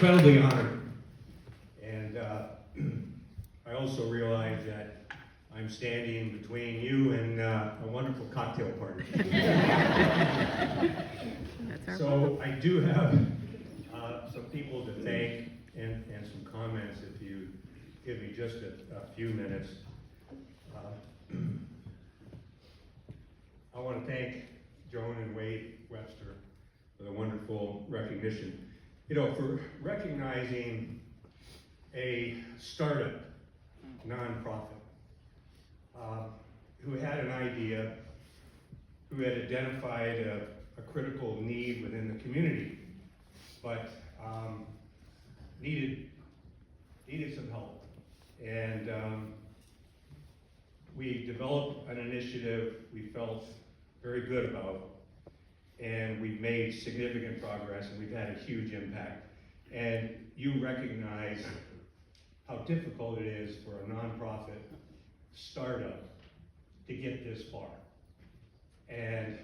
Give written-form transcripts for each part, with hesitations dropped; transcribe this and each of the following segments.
incredibly honored. And I also realize that I'm standing between you and a wonderful cocktail party. So I do have some people to thank and some comments if you give me just a few minutes. I want to thank Joan and Webster for the wonderful recognition. You know, for recognizing a startup nonprofit who had an idea, who had identified a critical need within the community, but needed some help. And we developed an initiative we felt very good about, and we've made significant progress, and we've had a huge impact. And you recognize how difficult it is for a nonprofit startup to get this far. And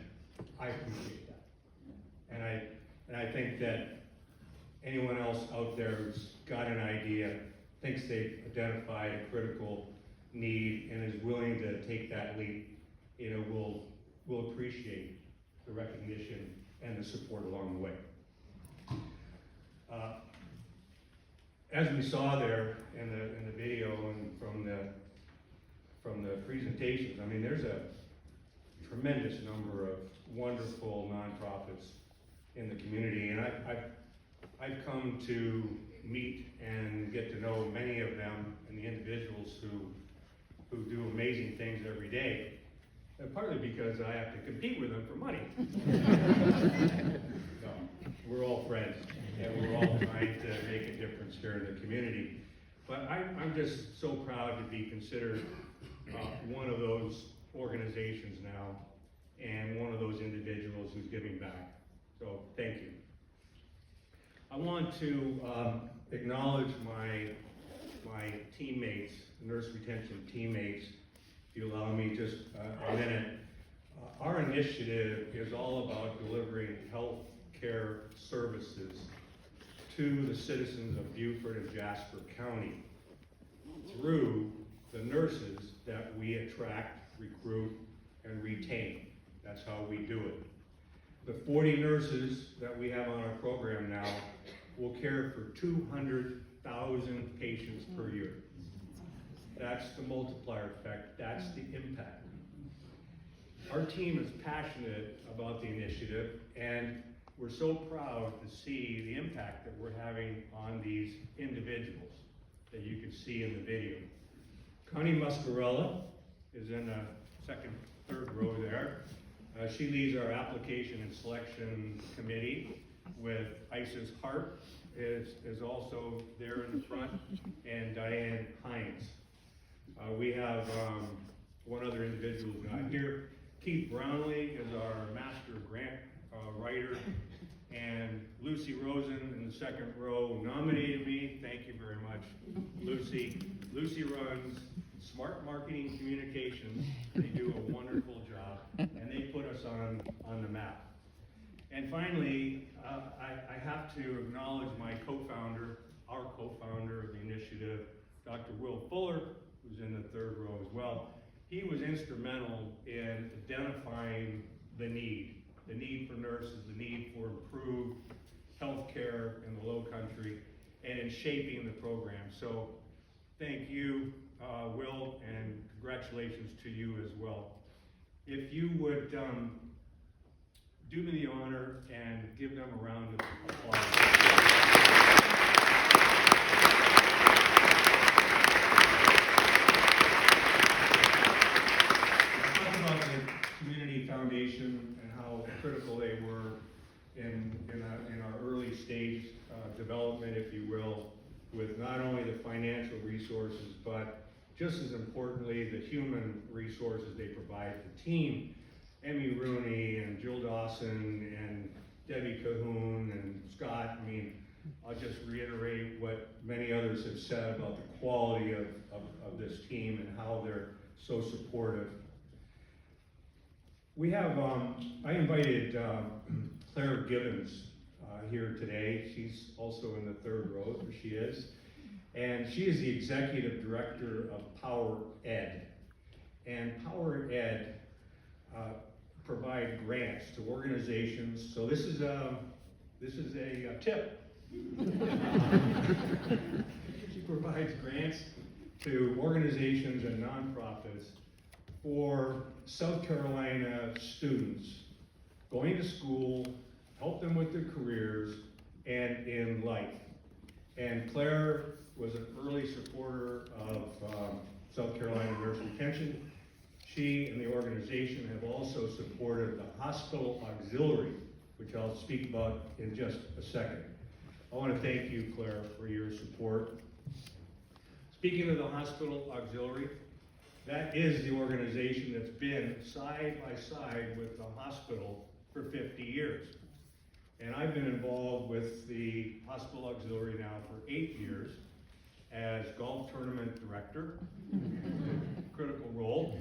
I appreciate that. And I think that anyone else out there who's got an idea, thinks they've identified a critical need and is willing to take that leap, you know, will appreciate the recognition and the support along the way. As we saw there in the video and from the presentations, I mean, there's a tremendous number of wonderful nonprofits in the community, and I've come to meet and get to know many of them and the individuals who do amazing things every day, and partly because I have to compete with them for money. No, we're all friends, and we're all trying to make a difference here in the community. But I'm just so proud to be considered one of those organizations now, and one of those individuals who's giving back. So thank you. I want to acknowledge my teammates, nurse retention teammates, if you allow me just a minute. Our initiative is all about delivering health care services to the citizens of Beaufort and Jasper County through the nurses that we attract, recruit, and retain. That's how we do it. The 40 nurses that we have on our program now will care for 200,000 patients per year. That's the multiplier effect, that's the impact. Our team is passionate about the initiative, and we're so proud to see the impact that we're having on these individuals that you can see in the video. Connie Muscarella is in the third row there. She leads our application and selection committee with Isis Hart is also there in the front, and Diane Hines. We have one other individual who's not here. Keith Brownlee is our master grant writer, and Lucy Rosen in the second row nominated me. Thank you very much, Lucy. Lucy runs Smart Marketing Communications. They do a wonderful job, and they put us on the map. And finally, I have to acknowledge my co-founder, our co-founder of the initiative, Dr. Will Fuller, who's in the third row as well. He was instrumental in identifying the need for nurses, the need for improved health care in the Low Country, and in shaping the program. So thank you, Will, and congratulations to you as well. If you would do me the honor and give them a round of applause. Foundation and how critical they were in our early stage development, if you will, with not only the financial resources, but just as importantly, the human resources they provide. The team, Emmy Rooney and Jill Dawson and Debbie Cahoon and Scott. I mean, I'll just reiterate what many others have said about the quality of this team and how they're so supportive. We have, I invited Claire Gibbons here today. She's also in the third row, there she is. And she is the executive director of Power Ed. And Power Ed provide grants to organizations. So this is a tip. She provides grants to organizations and nonprofits for South Carolina students going to school, help them with their careers and in life. And Claire was an early supporter of South Carolina nurse retention. She and the organization have also supported the hospital auxiliary, which I'll speak about in just a second. I want to thank you, Claire, for your support. Speaking of the hospital auxiliary, that is the organization that's been side by side with the hospital for 50 years. And I've been involved with the hospital auxiliary now for 8 years as golf tournament director, critical role.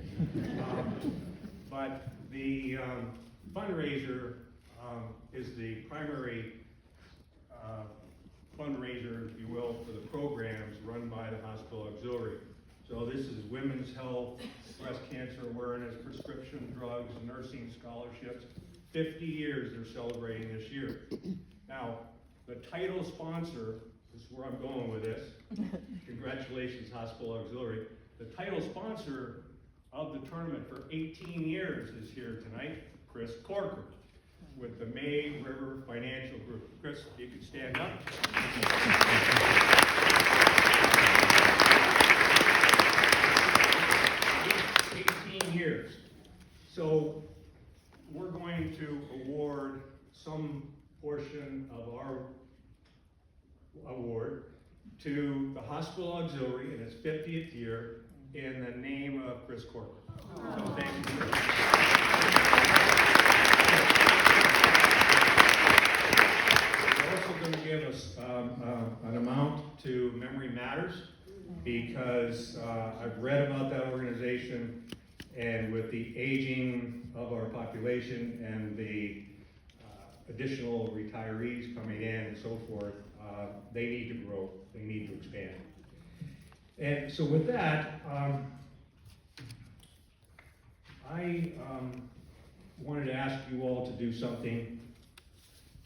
But the fundraiser is the primary fundraiser, if you will, for the programs run by the hospital auxiliary. So this is women's health, breast cancer awareness, prescription drugs, nursing scholarships. 50 years they're celebrating this year. Now, the title sponsor, this is where I'm going with this. Congratulations, Hospital Auxiliary. The title sponsor of the tournament for 18 years is here tonight, Chris Corker, with the May River Financial Group. Chris, you can stand up. 18 years. So we're going to award some portion of our award to the Hospital Auxiliary in its 50th year in the name of Chris Corker. So thank you. We're also going to give us an amount to Memory Matters, because I've read about that organization, and with the aging of our population and the additional retirees coming in and so forth, they need to grow, they need to expand. And so with that, I wanted to ask you all to do something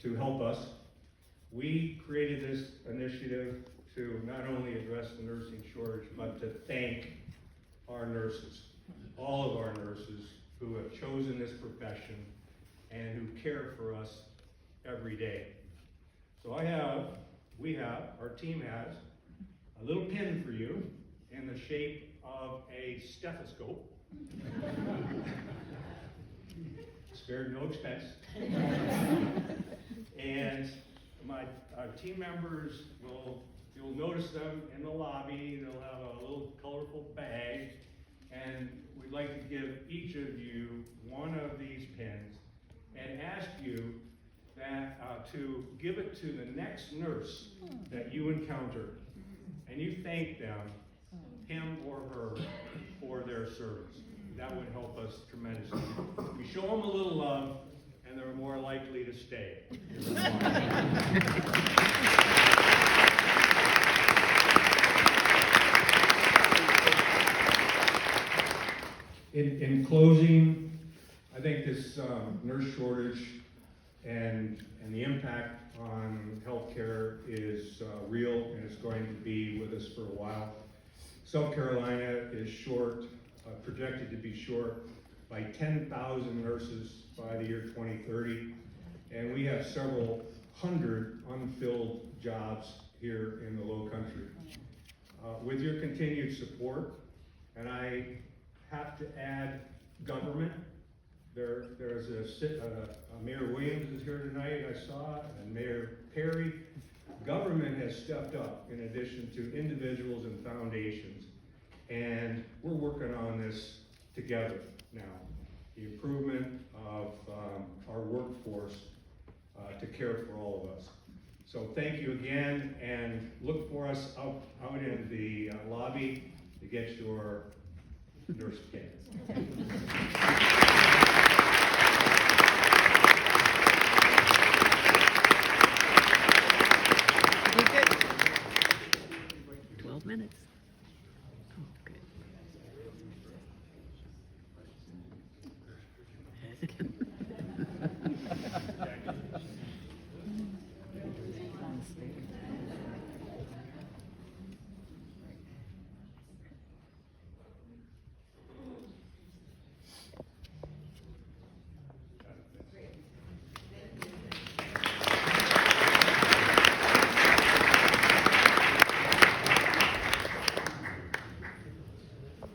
to help us. We created this initiative to not only address the nursing shortage, but to thank our nurses, all of our nurses who have chosen this profession and who care for us every day. So our team has a little pin for you in the shape of a stethoscope. Spared no expense. And our team members you'll notice them in the lobby. They'll have a little colorful bag, and we'd like to give each of you one of these pins and ask you that to give it to the next nurse that you encounter, and you thank them, him or her, for their service. That would help us tremendously. We show them a little love, and they're more likely to stay. In closing, I think this nurse shortage and the impact on healthcare is real, and it's going to be with us for a while. South Carolina is projected to be short by 10,000 nurses by the year 2030, and we have several hundred unfilled jobs here in the Low Country. With your continued support, and I have to add government. There's Mayor Williams is here tonight, I saw, and Mayor Perry. Government has stepped up in addition to individuals and foundations, and we're working on this together now. The improvement of our workforce to care for all of us. So thank you again, and look for us out in the lobby to get your nurse kit.